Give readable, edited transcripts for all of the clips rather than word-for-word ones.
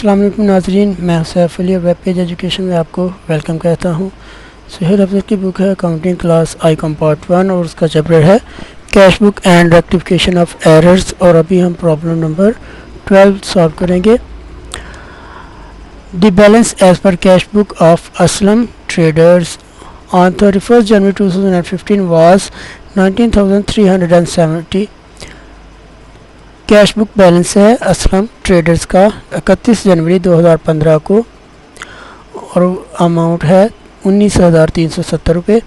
अस्सलाम वालेकुम नाज़रीन, मैं Saif Ali web page education में आपको वेलकम कहता हूँ। सुहेल अफजल की बुक है अकाउंटिंग क्लास आईकॉम पार्ट 1 और उसका चैप्टर है cash book and rectification of errors. और अभी हम प्रॉब्लम नंबर 12 सॉल्व करेंगे। The balance as per cash book of Aslam traders on 31 January 2015 was 19,370। Cash book balance है असलम ट्रेडर्स का 31 जनवरी 2015 को और अमाउंट है 19,370 रुपये।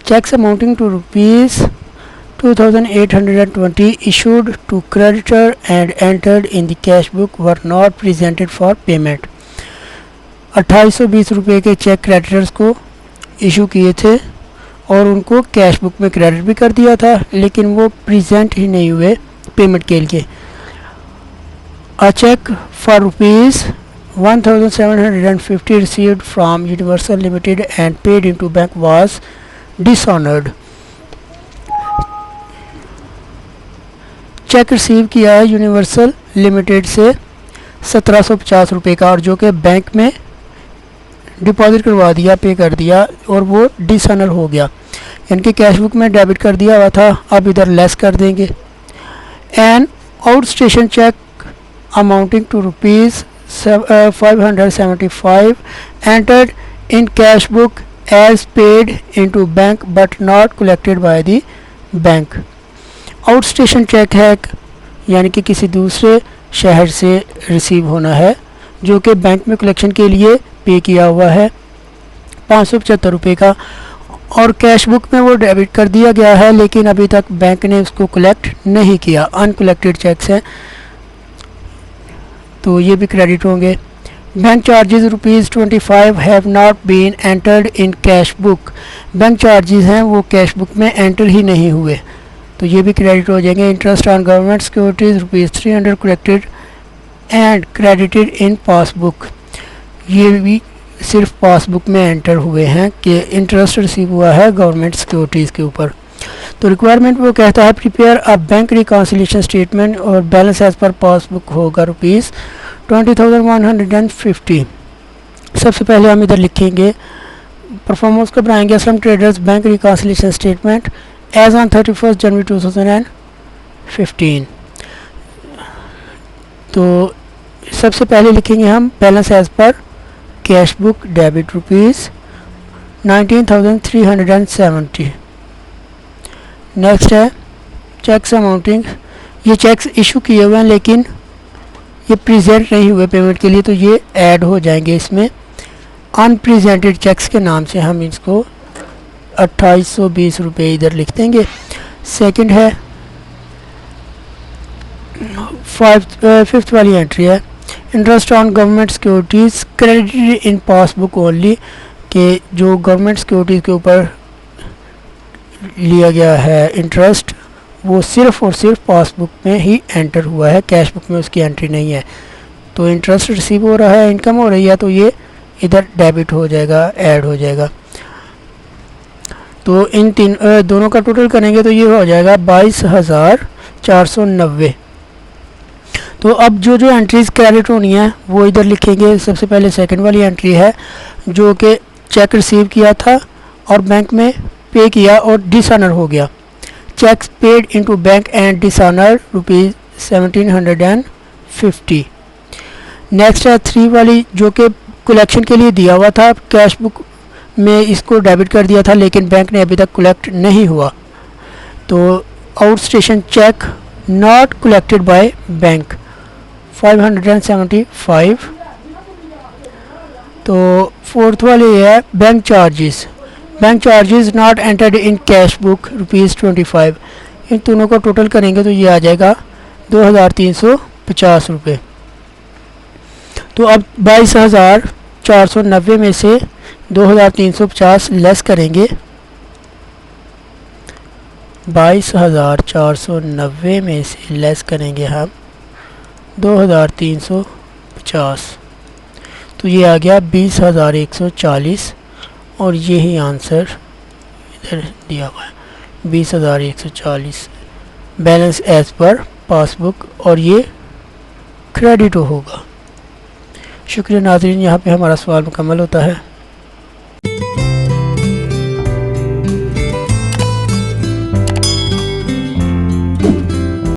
Cheques amounting to rupees 2,820 issued to creditor and entered in the cash book were not presented for payment. 2820 रुपये के check creditors को issue किए थे और उनको कैश बुक में क्रेडिट भी कर दिया था, लेकिन वो प्रेजेंट ही नहीं हुए पेमेंट के लिए। A cheque for rupees 1,750 received from Universal Limited and paid into bank was dishonored। Check receive किया है यूनिवर्सल लिमिटेड से 1750 रुपये का और जो कि बैंक में डिपॉजिट करवा दिया, पे कर दिया और वो डिसऑनर हो गया, यानी कि कैश बुक में डेबिट कर दिया हुआ था, अब इधर लेस कर देंगे। An out station cheque amounting to rupees 575 entered in cash book as paid into bank but not collected by the bank। Out station cheque है यानी कि किसी दूसरे शहर से रिसीव होना है जो कि बैंक में कलेक्शन के लिए पे किया हुआ है 575 रुपये का और कैश बुक में वो डेबिट कर दिया गया है, लेकिन अभी तक बैंक ने उसको कलेक्ट नहीं किया, अनकलेक्टेड चेक्स हैं तो ये भी क्रेडिट होंगे। Bank charges ₹25 have not been entered in cash book. Bank charges हैं वो कैश बुक में एंटर ही नहीं हुए तो ये भी क्रेडिट हो जाएंगे। Interest on government securities ₹300 collected and credited in passbook. ये भी सिर्फ पासबुक में एंटर हुए हैं कि इंटरेस्ट रिसीव हुआ है गवर्नमेंट सिक्योरिटीज़ के ऊपर। तो रिक्वायरमेंट वो कहता है prepare a bank reconciliation statement और बैलेंस एज पर पासबुक होगा ₹20,150। सबसे पहले हम इधर लिखेंगे परफॉर्मेंस को बनाएंगे Aslam traders bank reconciliation statement as on 31 January 2015। तो सबसे पहले लिखेंगे हम balance as per cash book debit ₹19,370। Next है चेक्स अमाउंटिंग, ये चेक्स इशू किए हुए हैं लेकिन ये प्रेजेंट नहीं हुए पेमेंट के लिए तो ये ऐड हो जाएंगे इसमें। अनप्रेजेंटेड चेक्स के नाम से हम इसको 2820 रुपये इधर लिख देंगे। सेकंड है फिफ्थ वाली एंट्री है interest on government securities credited in passbook only, के जो गवर्नमेंट सिक्योरिटीज़ के ऊपर लिया गया है इंटरेस्ट वो सिर्फ़ और सिर्फ पासबुक में ही एंटर हुआ है, कैश बुक में उसकी एंट्री नहीं है। तो इंटरेस्ट रिसीव हो रहा है, इनकम हो रही है तो ये इधर डेबिट हो जाएगा, ऐड हो जाएगा। तो इन दोनों का टोटल करेंगे तो ये हो जाएगा 22,490। तो अब जो एंट्रीज़ क्रेडिट होनी है वो इधर लिखेंगे। सबसे पहले सेकंड वाली एंट्री है जो कि चेक रिसीव किया था और बैंक में पे किया और डिसऑनर हो गया। Checks paid into bank and dishonour ₹1750। Next है 3 वाली जो कि कलेक्शन के लिए दिया हुआ था, कैश बुक में इसको डेबिट कर दिया था लेकिन बैंक ने अभी तक कलेक्ट नहीं हुआ तो out station cheque not collected by bank 575। तो फोर्थ वाली है bank charges not entered in cash book ₹25। इन दोनों का टोटल करेंगे तो ये आ जाएगा 2,350 रुपये। तो अब 22,490 में से 2,350 लेस करेंगे। 22,490 में से लेस करेंगे हम 2,350 तो ये आ गया 20,140 और यही आंसर इधर दिया हुआ है 20,140 बैलेंस एज पर पासबुक और ये क्रेडिट होगा। शुक्रिया नाज़रीन, यहाँ पे हमारा सवाल मुकम्मल होता है।